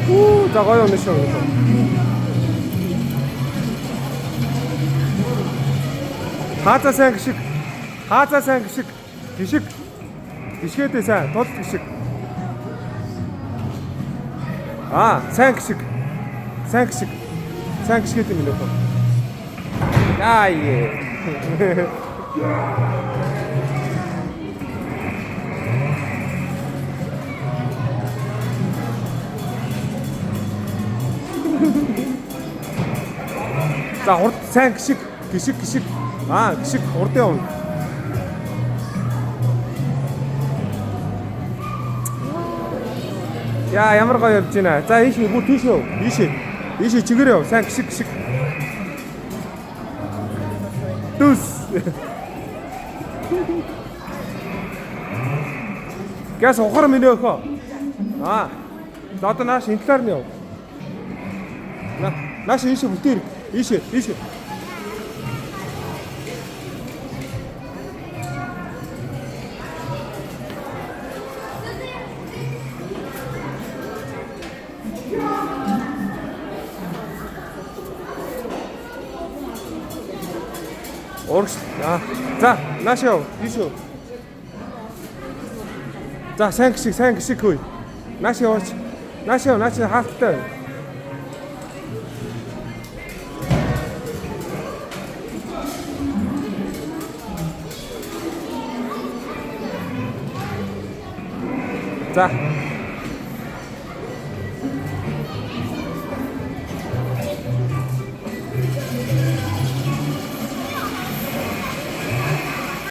За гоё өнө шүү. Хаазаа сайн гişиг. Хаазаа сайн гişиг. Гişиг. Гişгээдээ сайн. Тул гişиг. Сайн гişиг. Сайн гişиг. Сайн гişгээдээ минь үү. Яа. За хурд сайн гişиг. Гişиг. Гişиг хурд явна. Яа, ямар гоё явж байна. За ийшээ бүр тийш яв. Ийшээ чигээр яв. Сайн гişиг. Түс. Гэс ухар минь өхөө. За одоо нааш интлаар нь яв. Нааш ийшээ бүтээр. Ийшээ. Орш. За, нааш яв. Ийшээ. За, сайн гişиг хөөе. Нааш яваач. Нааш хаалттай. За